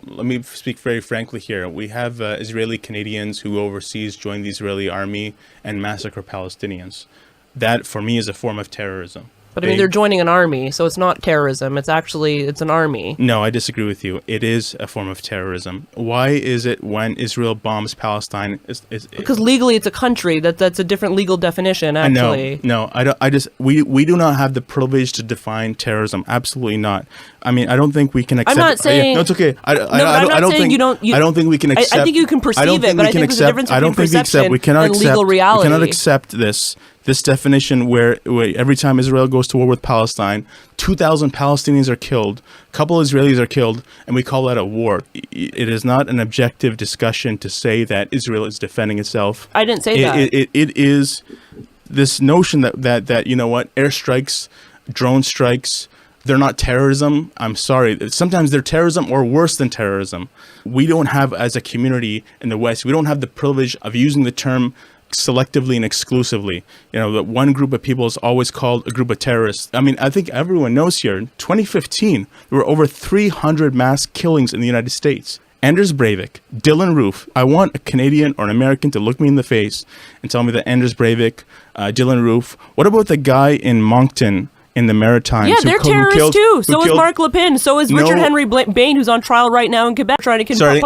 Let me speak very frankly here. We have Israeli Canadians who overseas join the Israeli army and massacre Palestinians. That, for me, is a form of terrorism. But I mean, they're joining an army, so it's not terrorism. It's an army. No, I disagree with you. It is a form of terrorism. Why is it when Israel bombs Palestine? Because legally it's a country. That's a different legal definition, actually. No, we do not have the privilege to define terrorism. Absolutely not. I mean, I don't think we can accept. I'm not saying. No, it's okay. I'm not saying you don't. I don't think we can accept. I think you can perceive it, but I think there's a difference between perception and legal reality. We cannot accept this definition where every time Israel goes to war with Palestine, 2,000 Palestinians are killed, a couple Israelis are killed, and we call that a war. It is not an objective discussion to say that Israel is defending itself. I didn't say that. It is this notion that you know what, airstrikes, drone strikes, they're not terrorism. I'm sorry. Sometimes they're terrorism or worse than terrorism. We don't have, as a community in the West, we don't have the privilege of using the term selectively and exclusively. You know, that one group of people is always called a group of terrorists. I mean, I think everyone knows here, in 2015, there were over 300 mass killings in the United States. Anders Breivik, Dylan Roof. I want a Canadian or an American to look me in the face and tell me that Anders Breivik, Dylan Roof. What about the guy in Moncton in the Maritimes? Yeah, they're terrorists too. So is Mark Le Pen. So is Richard Henry Bain, who's on trial right now in Quebec, trying to convict.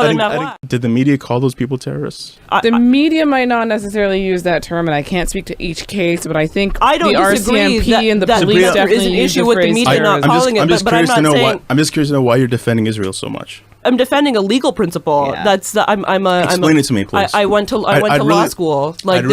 Did the media call those people terrorists? The media might not necessarily use that term, and I can't speak to each case, but I think the RCMP and the police definitely use the phrase terrorism. I'm just curious to know why you're defending Israel so much. I'm defending a legal principle. Yeah. Explain it to me, please. I went to law school. You went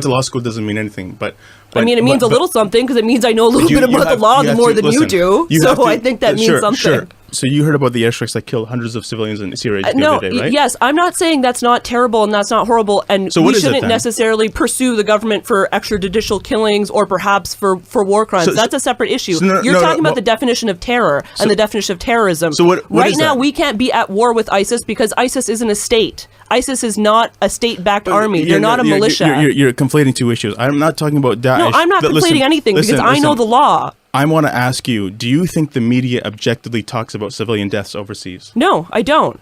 to law school doesn't mean anything, but I mean, it means a little something because it means I know a little bit about the law more than you do. So I think that means something. Sure. So you heard about the airstrikes that killed hundreds of civilians in Syria the other day, right? Yes, I'm not saying that's not terrible and that's not horrible, and we shouldn't necessarily pursue the government for extrajudicial killings or perhaps for war crimes. That's a separate issue. You're talking about the definition of terror and the definition of terrorism. So what right now, we can't be at war with ISIS because ISIS isn't a state. ISIS is not a state-backed army. They're not a militia. You're conflating two issues. I'm not talking about Daesh. No, I'm not conflating anything because I know the law. I want to ask you, do you think the media objectively talks about civilian deaths overseas? No, I don't.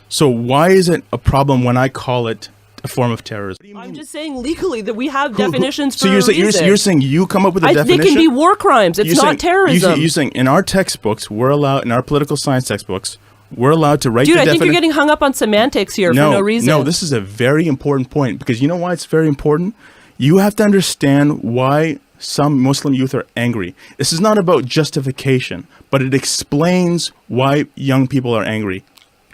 So why is it a problem when I call it a form of terrorism? I'm just saying legally that we have definitions for a reason. So you're saying you come up with a definition? They can be war crimes. It's not terrorism. You're saying in our textbooks, we're allowed, in our political science textbooks, we're allowed to write the definition. Dude, I think you're getting hung up on semantics here for no reason. No, this is a very important point because you know why it's very important? You have to understand why some Muslim youth are angry. This is not about justification, but it explains why young people are angry.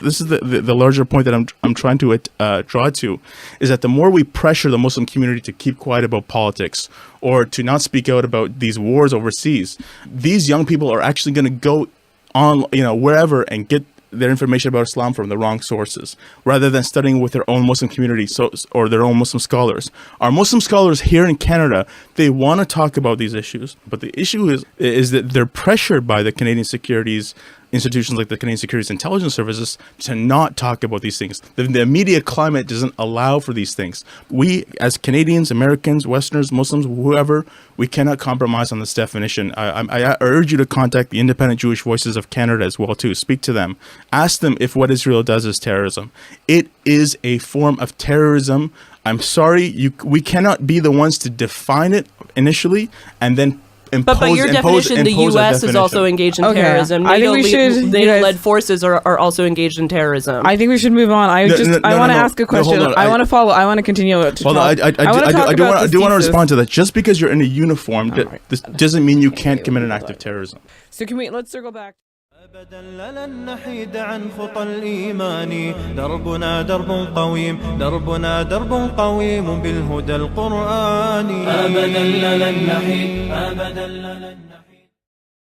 This is the larger point that I'm trying to draw to, is that the more we pressure the Muslim community to keep quiet about politics or to not speak out about these wars overseas, these young people are actually going to go on, wherever and get their information about Islam from the wrong sources, rather than studying with their own Muslim community or their own Muslim scholars. Our Muslim scholars here in Canada, they want to talk about these issues, but the issue is that they're pressured by the Canadian securities institutions like the Canadian Securities Intelligence Services to not talk about these things. The media climate doesn't allow for these things. We, as Canadians, Americans, Westerners, Muslims, whoever, we cannot compromise on this definition. I urge you to contact the Independent Jewish Voices of Canada as well, too. Speak to them. Ask them if what Israel does is terrorism. It is a form of terrorism. I'm sorry, we cannot be the ones to define it initially and then But by your definition, the U.S. is also engaged in terrorism. NATO-led forces are also engaged in terrorism. I think we should move on. I want to ask a question. I want to follow. I want to continue to talk. I do want to respond to that. Just because you're in a uniform, this doesn't mean you can't commit an act of terrorism. So let's circle back. أبدا لن نحيد عن خطى الإيمان دربنا درب قويم دربنا درب قويم بالهدى القرآني أبدا لن نحيد أبدا لن نحيد